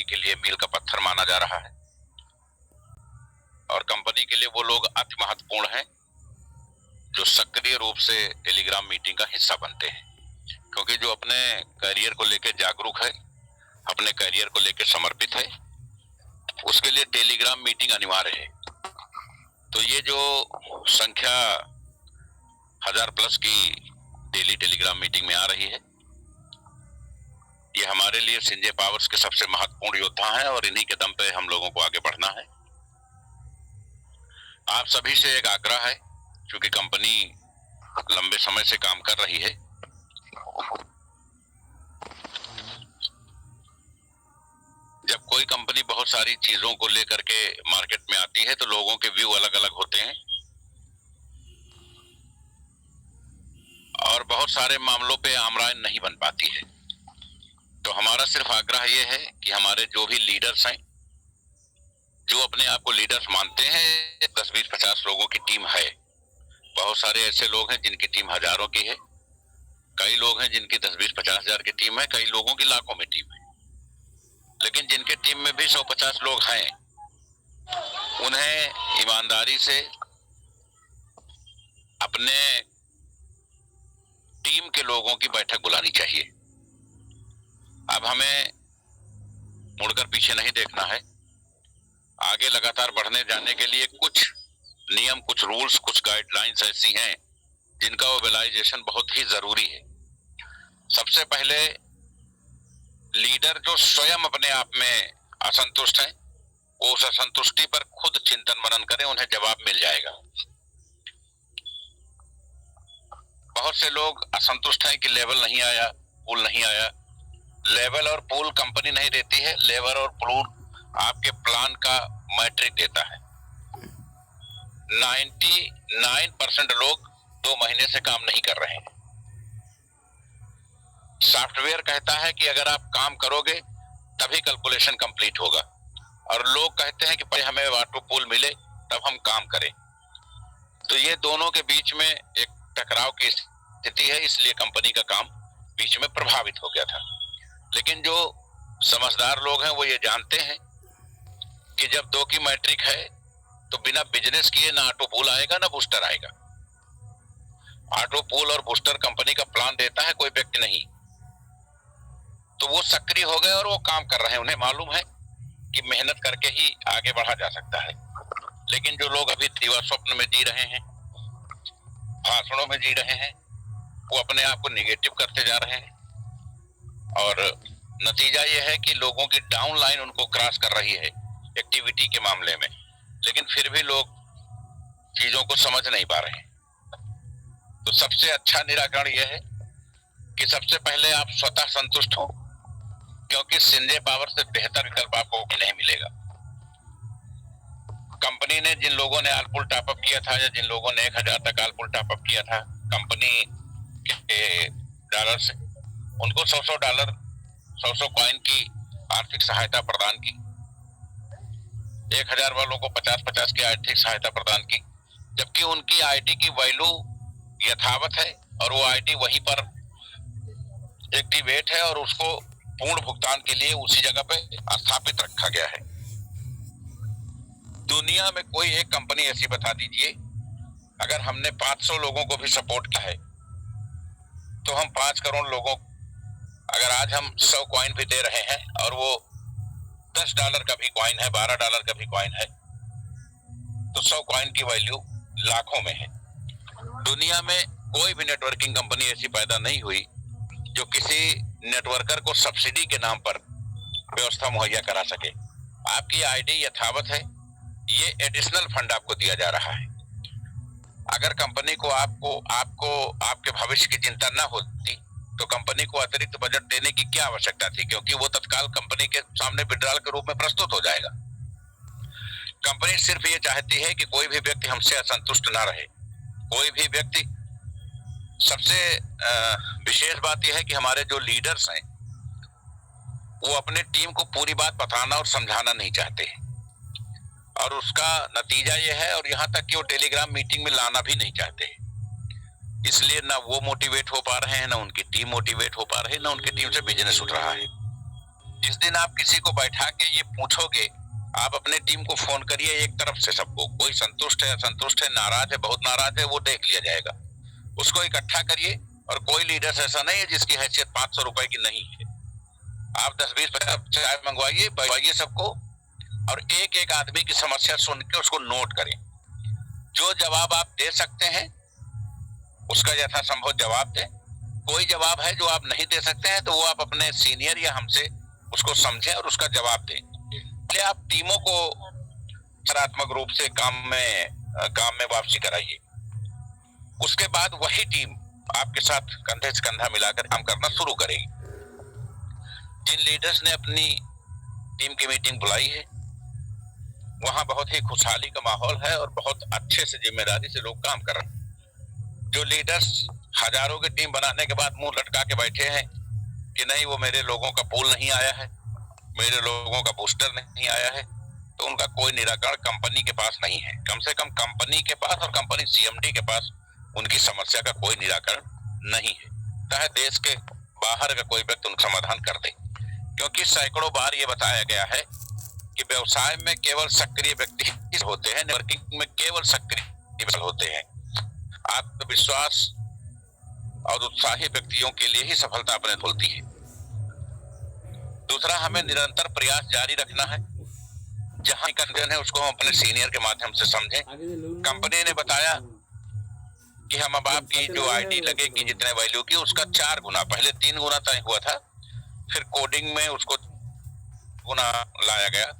के लिए मील का पत्थर माना जा रहा है और कंपनी के लिए वो लोग अति महत्वपूर्ण हैं जो सक्रिय रूप से टेलीग्राम मीटिंग का हिस्सा बनते हैं, क्योंकि जो अपने करियर को लेकर जागरूक है, अपने करियर को लेकर समर्पित है, उसके लिए टेलीग्राम मीटिंग अनिवार्य है। तो ये जो संख्या 1000+ की डेली टेलीग्राम मीटिंग में आ रही है, ये हमारे लिए संजय पावर्स के सबसे महत्वपूर्ण योद्धा हैं और इन्हीं के दम पे हम लोगों को आगे बढ़ना है। आप सभी से एक आग्रह है, क्योंकि कंपनी लंबे समय से काम कर रही है, जब कोई कंपनी बहुत सारी चीजों को लेकर के मार्केट में आती है तो लोगों के व्यू अलग अलग होते हैं और बहुत सारे मामलों पे आमराय नहीं बन पाती है। तो हमारा सिर्फ आग्रह ये है कि हमारे जो भी लीडर्स हैं, जो अपने आप को लीडर्स मानते हैं, 10, 20, 50 लोगों की टीम है। बहुत सारे ऐसे लोग हैं जिनकी टीम हजारों की है, कई लोग हैं जिनकी 10, 20, 50 हजार की टीम है, कई लोगों की लाखों में टीम है। लेकिन जिनके टीम में भी 100-50 लोग हैं, उन्हें ईमानदारी से अपने टीम के लोगों की बैठक बुलानी चाहिए। अब हमें मुड़कर पीछे नहीं देखना है, आगे लगातार बढ़ने जाने के लिए कुछ नियम, कुछ रूल्स, कुछ गाइडलाइंस ऐसी हैं जिनका मोबिलाइजेशन बहुत ही जरूरी है। सबसे पहले लीडर जो स्वयं अपने आप में असंतुष्ट हैं, वो उस असंतुष्टि पर खुद चिंतन मनन करें, उन्हें जवाब मिल जाएगा। बहुत से लोग असंतुष्ट हैं कि लेवल नहीं आया, पूल नहीं आया। लेवल और पूल कंपनी नहीं देती है, लेवल और पूल आपके प्लान का मैट्रिक देता है। 99% लोग 2 महीने से काम नहीं कर रहे हैं। सॉफ्टवेयर कहता है कि अगर आप काम करोगे तभी कैलकुलेशन कंप्लीट होगा, और लोग कहते हैं कि पहले हमें वाटो पूल मिले तब हम काम करें। तो ये दोनों के बीच में एक टकराव की स्थिति है, इसलिए कंपनी का काम बीच में प्रभावित हो गया था। लेकिन जो समझदार लोग हैं वो ये जानते हैं कि जब 2 की मैट्रिक है तो बिना बिजनेस किए ना ऑटो पूल आएगा ना बूस्टर आएगा। ऑटो पूल और बूस्टर कंपनी का प्लान देता है, कोई व्यक्ति नहीं। तो वो सक्रिय हो गए और वो काम कर रहे हैं, उन्हें मालूम है कि मेहनत करके ही आगे बढ़ा जा सकता है। लेकिन जो लोग अभी दीवा स्वप्न में जी रहे हैं, भाषणों में जी रहे हैं, वो अपने आप को निगेटिव करते जा रहे हैं और नतीजा ये है कि लोगों की डाउन लाइन उनको क्रॉस कर रही है एक्टिविटी के मामले में, लेकिन फिर भी लोग चीजों को समझ नहीं पा रहे हैं। तो सबसे अच्छा निराकरण यह है कि सबसे पहले आप स्वतः संतुष्ट हो, क्योंकि संजय पावर से बेहतर विकल्प आपको नहीं मिलेगा। कंपनी ने जिन लोगों ने आलपुल टॉपअप किया था या जिन लोगों ने 1000 तक आलपुल टॉपअप किया था कंपनी के डॉलर से, उनको $100 100 कॉइन की आर्थिक सहायता प्रदान की। 1000 वालों को 50-50 की आर्थिक सहायता प्रदान की, जबकि उनकी आईडी की वैल्यू यथावत है और वो आईडी वहीं पर एक्टिवेट है और उसको पूर्ण भुगतान के लिए उसी जगह पे स्थापित रखा गया है। दुनिया में कोई एक कंपनी ऐसी बता दीजिए, अगर हमने 500 लोगों को भी सपोर्ट किया है तो हम 5 करोड़ लोगों, अगर आज हम 100 कॉइन भी दे रहे हैं और वो $10 का भी कॉइन है, $12 का भी कॉइन है, तो 100 कॉइन की वैल्यू लाखों में है। दुनिया में कोई भी नेटवर्किंग कंपनी ऐसी पैदा नहीं हुई जो किसी नेटवर्कर को सब्सिडी के नाम पर व्यवस्था मुहैया करा सके। आपकी आईडी यथावत है, ये एडिशनल फंड आपको दिया जा रहा है। अगर कंपनी को आपको आपके भविष्य की चिंता ना होती तो कंपनी को अतिरिक्त बजट देने की क्या आवश्यकता थी, क्योंकि वो तत्काल कंपनी के सामने विड्रॉल के रूप में प्रस्तुत हो जाएगा। कंपनी सिर्फ ये चाहती है कि कोई भी व्यक्ति हमसे असंतुष्ट ना रहे, कोई भी व्यक्ति। सबसे विशेष बात यह है कि हमारे जो लीडर्स हैं वो अपने टीम को पूरी बात बताना और समझाना नहीं चाहते हैं, और उसका नतीजा यह है, और यहाँ तक कि वो टेलीग्राम मीटिंग में लाना भी नहीं चाहते। इसलिए ना वो मोटिवेट हो पा रहे हैं, ना उनकी टीम मोटिवेट हो पा रही है, ना उनकी टीम से बिजनेस उठ रहा है। जिस दिन आप किसी को बैठा के ये पूछोगे, आप अपने टीम को फोन करिए एक तरफ से सबको, कोई संतुष्ट है, असंतुष्ट है, नाराज है, बहुत नाराज है, वो देख लिया जाएगा। उसको इकट्ठा करिए, और कोई लीडर ऐसा नहीं है जिसकी हैसियत 500 रुपए की नहीं है। आप 10-20 चाय मंगवाइए सबको, और एक एक आदमी की समस्या सुन के उसको नोट करें। जो जवाब आप दे सकते हैं उसका यथासंभव जवाब दें। कोई जवाब है जो आप नहीं दे सकते हैं तो वो आप अपने सीनियर या हमसे उसको समझें और उसका जवाब दें। इसलिए आप टीमों को सकारात्मक रूप से काम में वापसी कराइए। उसके बाद वही टीम आपके साथ कंधे से कंधा मिलाकर काम करना शुरू करेगी। जिन लीडर्स ने अपनी टीम की मीटिंग बुलाई है, वहां बहुत ही खुशहाली का माहौल है और बहुत अच्छे से जिम्मेदारी से लोग काम कर रहे हैं। जो लीडर्स हजारों की टीम बनाने के बाद मुंह लटका के बैठे हैं कि नहीं वो मेरे लोगों का पूल नहीं आया है, मेरे लोगों का बूस्टर नहीं आया है, तो उनका कोई निराकरण कंपनी के पास नहीं है। कम से कम कंपनी के पास और कंपनी सीएमडी के पास उनकी समस्या का कोई निराकरण नहीं है, चाहे देश के बाहर का कोई व्यक्ति उनका समाधान कर दे। क्योंकि सैकड़ों बार ये बताया गया है कि व्यवसाय में केवल सक्रिय व्यक्ति होते हैं, नेटवर्किंग में केवल सक्रिय होते हैं। आत्मविश्वास और उत्साही व्यक्तियों के लिए ही सफलता अपने खुलती है। दूसरा, हमें निरंतर प्रयास जारी रखना है। जहां कंफ्यूजन है उसको हम अपने सीनियर के माध्यम से समझें। कंपनी ने बताया कि हम अब आपकी जो आईडी लगेगी जितने वैल्यू की उसका 4 गुना, पहले 3 गुना तय हुआ था, फिर कोडिंग में उसको गुना लाया गया।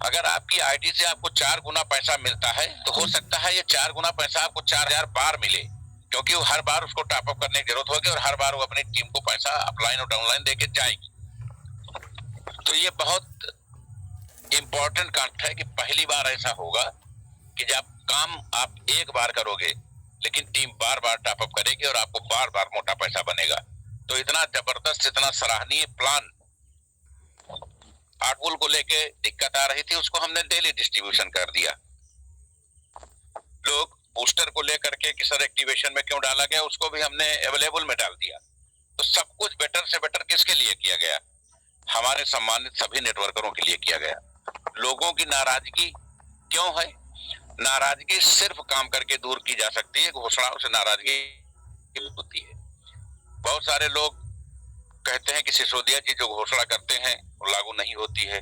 अगर आपकी आईडी से आपको 4 गुना पैसा मिलता है तो हो सकता है ये 4 गुना पैसा आपको 4000 बार मिले, क्योंकि वो हर बार उसको टॉपअप करने की जरूरत होगी और हर बार वो अपनी टीम को पैसा अपलाइन और डाउनलाइन देके जाएगी। तो ये बहुत इंपॉर्टेंट काम है कि पहली बार ऐसा होगा कि जब काम आप एक बार करोगे लेकिन टीम बार बार टॉपअप करेगी और आपको बार बार मोटा पैसा बनेगा। तो इतना जबरदस्त, इतना सराहनीय प्लान आर्टबुल को लेके दिक्कत आ रही थी, उसको हमने डेली डिस्ट्रीब्यूशन कर दिया। लोग बूस्टर को लेकर के कि सर एक्टिवेशन में क्यों डाला गया, उसको भी हमने अवेलेबल में डाल दिया। तो सब कुछ बेटर से बेटर किसके लिए किया गया? हमारे सम्मानित सभी नेटवर्करों के लिए किया गया। लोगों की नाराजगी क्यों है? नाराजगी सिर्फ काम करके दूर की जा सकती है, घोषणाओं से नाराजगी होती है। बहुत सारे लोग कहते हैं कि सिसोदिया जी जो घोषणा करते हैं वो लागू नहीं होती है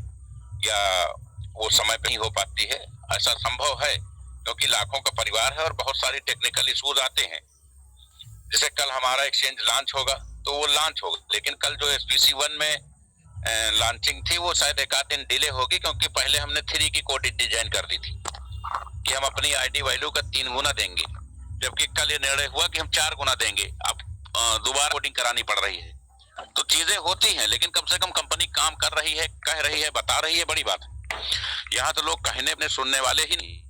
या वो समय पे नहीं हो पाती है। ऐसा संभव है क्योंकि लाखों का परिवार है और बहुत सारी टेक्निकल इश्यूज आते हैं। जैसे कल हमारा एक्सचेंज लॉन्च होगा तो वो लॉन्च होगा, लेकिन कल जो SPC1 में लॉन्चिंग थी वो शायद 1 दिन डिले होगी, क्योंकि पहले हमने 3 की कोड डिजाइन कर दी थी कि हम अपनी आईडी वैल्यू का 3 गुना देंगे, जबकि कल ये निर्णय हुआ कि हम 4 गुना देंगे। अब दोबारा कोडिंग करानी पड़ रही है। तो चीजें होती हैं, लेकिन कम से कम कंपनी काम कर रही है, कह रही है, बता रही है, बड़ी बात है। यहाँ तो लोग कहने अपने सुनने वाले ही नहीं।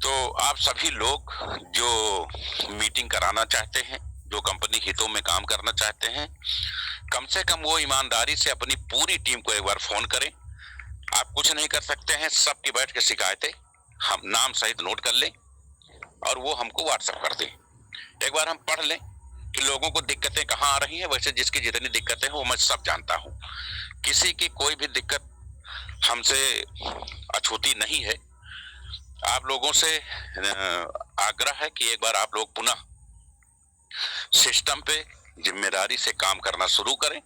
तो आप सभी लोग जो मीटिंग कराना चाहते हैं, जो कंपनी हितों में काम करना चाहते हैं, कम से कम वो ईमानदारी से अपनी पूरी टीम को एक बार फोन करें। आप कुछ नहीं कर सकते हैं, सबकी बैठ के शिकायतें हम नाम सहित नोट कर लें और वो हमको व्हाट्सएप कर दें। एक बार हम पढ़ लें कि लोगों को दिक्कतें कहाँ आ रही हैं। वैसे जिसकी जितनी दिक्कतें हैं वो मैं सब जानता हूँ, किसी की कोई भी दिक्कत हमसे अछूती नहीं है। आप लोगों से आग्रह है कि एक बार आप लोग पुनः सिस्टम पे जिम्मेदारी से काम करना शुरू करें।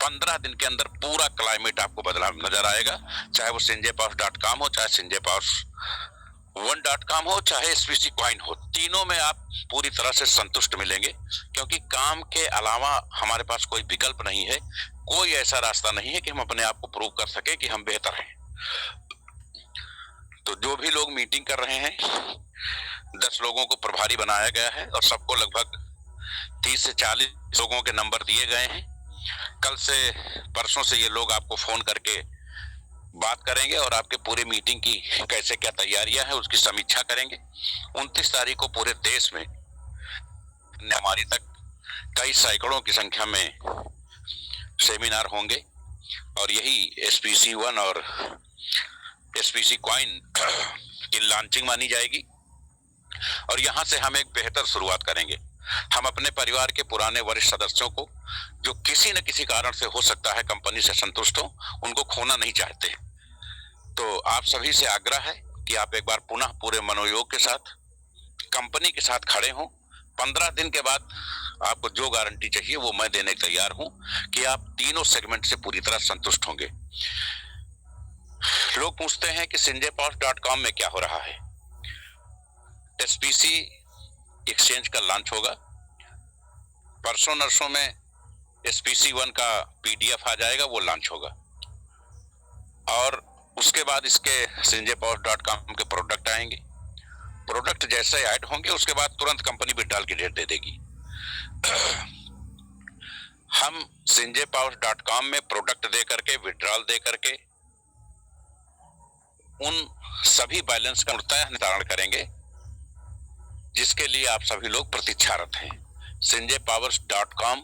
15 दिन के अंदर पूरा क्लाइमेट आपको बदला नजर आएगा, चाहे वो sinjaypaws.com हो, चाहे sinjaypaws1.com हो, चाहे SPC Coin हो। तीनों में आप पूरी तरह से संतुष्ट मिलेंगे, क्योंकि काम के अलावा हमारे पास कोई विकल्प नहीं है, कोई ऐसा रास्ता नहीं है कि हम अपने आप को प्रूव कर सके कि हम बेहतर हैं। तो जो भी लोग मीटिंग कर रहे हैं, 10 लोगों को प्रभारी बनाया गया है और सबको लगभग 30 से 40 लोगों के नंबर दिए गए हैं। कल से परसों से ये लोग आपको फोन करके बात करेंगे और आपके पूरे मीटिंग की कैसे क्या तैयारियां हैं उसकी समीक्षा करेंगे। 29 तारीख को पूरे देश में हमारी तक कई सैकड़ों की संख्या में सेमिनार होंगे और यही SPC1 और SPC Coin की लॉन्चिंग मानी जाएगी और यहां से हम एक बेहतर शुरुआत करेंगे। हम अपने परिवार के पुराने वरिष्ठ सदस्यों को, जो किसी न किसी कारण से हो सकता है कंपनी से संतुष्ट हो, उनको खोना नहीं चाहते। तो आप सभी से आग्रह है कि आप एक बार पुनः पूरे मनोयोग के साथ कंपनी के साथ खड़े हों। 15 दिन के बाद आपको जो गारंटी चाहिए वो मैं देने को तैयार हूं कि आप तीनों सेगमेंट से पूरी तरह संतुष्ट होंगे। लोग पूछते हैं कि sinjaypower.com में क्या हो रहा है। एसपीसी एक्सचेंज का लॉन्च होगा। परसों नरसों में SPC1 का PDF आ जाएगा, वो लॉन्च होगा। और उसके बाद इसके sinjaypower.com के प्रोडक्ट आएंगे। प्रोडक्ट जैसे ऐड होंगे उसके बाद तुरंत कंपनी विड्रॉल की डेट दे देगी। हम sinjaypower.com में प्रोडक्ट दे करके, विड्रॉल दे करके उन सभी बैलेंस का निर्धारण करेंगे जिसके लिए आप सभी लोग प्रतीक्षारत हैं। sinjaypower.com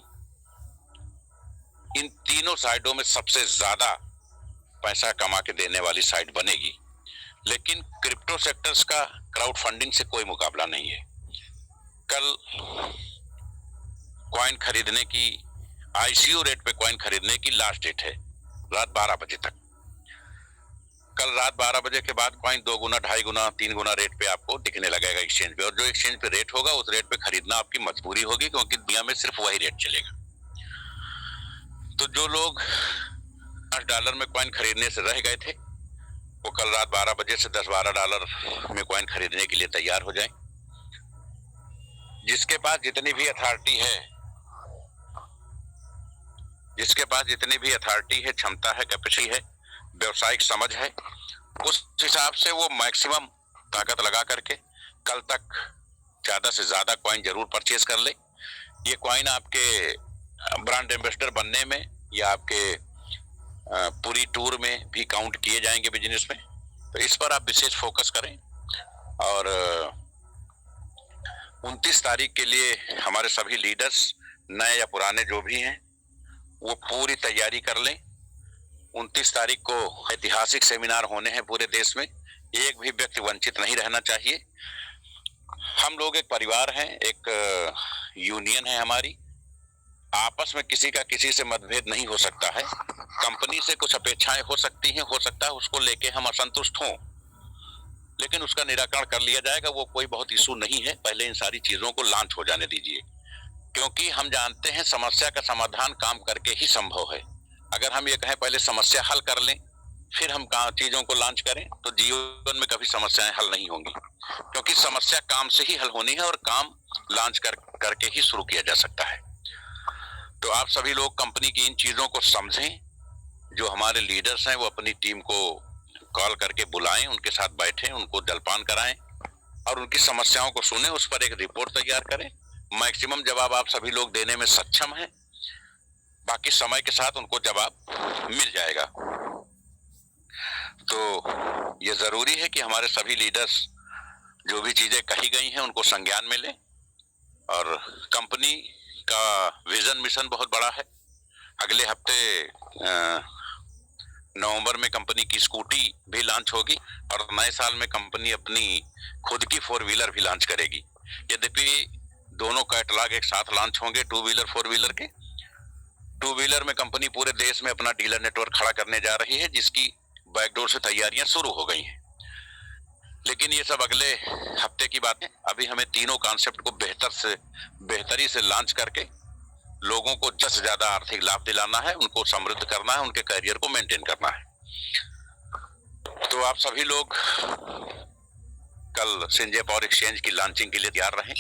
इन तीनों साइडों में सबसे ज्यादा पैसा कमा के देने वाली साइट बनेगी, लेकिन क्रिप्टो सेक्टर्स का क्राउड फंडिंग से कोई मुकाबला नहीं है। कल कॉइन खरीदने की, ICO रेट पे कॉइन खरीदने की लास्ट डेट है, रात 12 बजे तक। कल रात 12 बजे के बाद कॉइन 2 गुना, 2.5 गुना, 3 गुना रेट पे आपको दिखने लगेगा एक्सचेंज पे, और जो एक्सचेंज पे रेट होगा उस रेट पे खरीदना आपकी मजबूरी होगी, क्योंकि दुनिया में सिर्फ वही रेट चलेगा। तो जो लोग $10 में कॉइन खरीदने से रह गए थे, वो कल रात 12 बजे से $10-12 में कॉइन खरीदने के लिए तैयार हो जाएं। जिसके पास जितनी भी अथॉरिटी है, क्षमता है, कैपेसिटी है, व्यवसायिक समझ है, उस हिसाब से वो मैक्सिमम ताकत लगा करके कल तक ज्यादा से ज्यादा कॉइन जरूर परचेज कर ले। ये कॉइन आपके ब्रांड एम्बेसडर बनने में या आपके पूरी टूर में भी काउंट किए जाएंगे बिजनेस में। तो इस पर आप विशेष फोकस करें। और 29 तारीख के लिए हमारे सभी लीडर्स, नए या पुराने जो भी हैं, वो पूरी तैयारी कर लें। 29 तारीख को ऐतिहासिक सेमिनार होने हैं पूरे देश में, एक भी व्यक्ति वंचित नहीं रहना चाहिए। हम लोग एक परिवार हैं, एक यूनियन है हमारी, आपस में किसी का किसी से मतभेद नहीं हो सकता है। कंपनी से कुछ अपेक्षाएं हो सकती हैं, हो सकता है उसको लेके हम असंतुष्ट हों, लेकिन उसका निराकरण कर लिया जाएगा, वो कोई बहुत इशू नहीं है। पहले इन सारी चीजों को लॉन्च हो जाने दीजिए, क्योंकि हम जानते हैं समस्या का समाधान काम करके ही संभव है। अगर हम ये कहें पहले समस्या हल कर लें फिर हम चीजों को लॉन्च करें, तो जीवन में कभी समस्याएं हल नहीं होंगी, क्योंकि समस्या काम से ही हल होनी है और काम लॉन्च करके ही शुरू किया जा सकता है। तो आप सभी लोग कंपनी की इन चीजों को समझें। जो हमारे लीडर्स हैं वो अपनी टीम को कॉल करके बुलाएं, उनके साथ बैठें, उनको जलपान कराएं और उनकी समस्याओं को सुने, उस पर एक रिपोर्ट तैयार करें। मैक्सिमम जवाब आप सभी लोग देने में सक्षम हैं, बाकी समय के साथ उनको जवाब मिल जाएगा। तो ये जरूरी है कि हमारे सभी लीडर्स जो भी चीजें कही गई हैं उनको संज्ञान में लें। और कंपनी का विजन मिशन बहुत बड़ा है। अगले हफ्ते नवंबर में कंपनी की स्कूटी भी लॉन्च होगी और नए साल में कंपनी अपनी खुद की 4 व्हीलर भी लॉन्च करेगी। यद्यपि दोनों कैटलॉग एक साथ लॉन्च होंगे, 2 व्हीलर 4 व्हीलर के। 2 व्हीलर में कंपनी पूरे देश में अपना डीलर नेटवर्क खड़ा करने जा रही है, जिसकी बैकडोर से तैयारियां शुरू हो गई हैं। लेकिन ये सब अगले हफ्ते की बात है। अभी हमें तीनों कॉन्सेप्ट को बेहतरी से लॉन्च करके लोगों को ज्यादा से ज्यादा आर्थिक लाभ दिलाना है, उनको समृद्ध करना है, उनके करियर को मेंटेन करना है। तो आप सभी लोग कल संजय पावर एक्सचेंज की लॉन्चिंग के लिए तैयार रहें।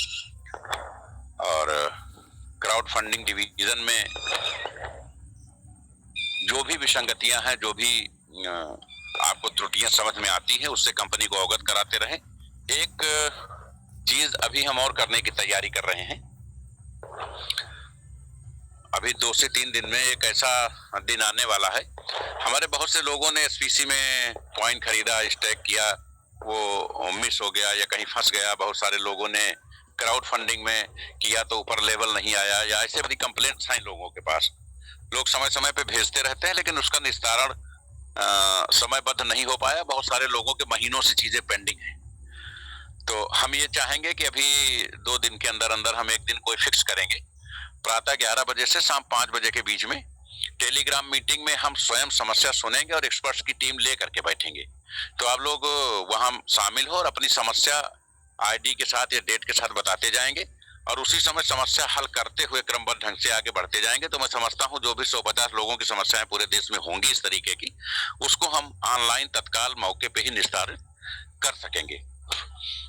और क्राउड फंडिंग डिवीजन में जो भी विसंगतियां हैं, जो भी आपको त्रुटियां समझ में आती हैं, उससे कंपनी को अवगत कराते रहें। एक चीज अभी हम और करने की तैयारी कर रहे हैं। अभी 2 से 3 दिन में एक ऐसा दिन आने वाला है, हमारे बहुत से लोगों ने एसपीसी में कॉइन खरीदा, स्टेक किया, वो मिस हो गया या कहीं फंस गया। बहुत सारे लोगों ने क्राउड फंडिंग में किया तो ऊपर लेवल नहीं आया, या ऐसे बड़ी कंप्लेंट्स हैं लोगों के पास। लोग समय समय पे भेजते रहते हैं, लेकिन उसका निस्तारण समयबद्ध नहीं हो पाया। बहुत सारे लोगों के महीनों से चीजें पेंडिंग हैं। तो हम ये चाहेंगे कि अभी 2 दिन के अंदर अंदर हम एक दिन कोई फिक्स करेंगे, प्रातः 11 बजे से शाम 5 बजे के बीच में टेलीग्राम मीटिंग में हम स्वयं समस्या सुनेंगे और एक्सपर्ट्स की टीम ले करके बैठेंगे। तो आप लोग वहां शामिल हो और अपनी समस्या आईडी के साथ या डेट के साथ बताते जाएंगे और उसी समय समस्या हल करते हुए क्रमबद्ध ढंग से आगे बढ़ते जाएंगे। तो मैं समझता हूं जो भी 150 लोगों की समस्याएं पूरे देश में होंगी इस तरीके की, उसको हम ऑनलाइन तत्काल मौके पे ही निस्तारित कर सकेंगे।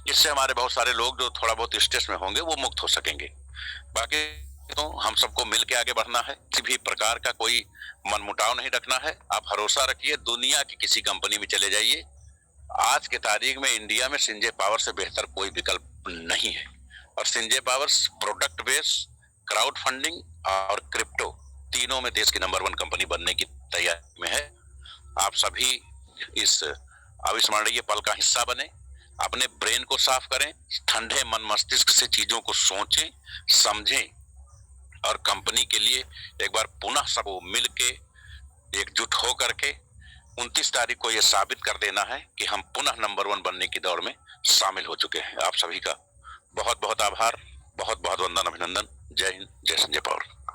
इससे हमारे बहुत सारे लोग जो थोड़ा बहुत स्ट्रेस में होंगे वो मुक्त हो सकेंगे। बाकी तो हम सबको मिल के आगे बढ़ना है, किसी भी प्रकार का कोई मनमुटाव नहीं रखना है। आप भरोसा रखिए, दुनिया की किसी कंपनी में चले जाइए, आज के तारीख में इंडिया में संजय पावर से बेहतर कोई विकल्प नहीं है। और Sanjay power product base, crowd funding और क्रिप्टो तीनों में देश की नंबर 1 कंपनी बनने की तैयारी में है। आप सभी इस अविस्मरणीय पल का हिस्सा बने, अपने ब्रेन को साफ करें, ठंडे मन मस्तिष्क से चीजों को सोचें, समझें और कंपनी के लिए एक बार पुनः सबको मिल के एकजुट हो करके 29 तारीख को यह साबित कर देना है कि हम पुनः नंबर 1 बनने की दौड़ में शामिल हो चुके हैं। आप सभी का बहुत बहुत आभार, बहुत बहुत वंदन, अभिनंदन। जय हिंद, जय संजय पावर।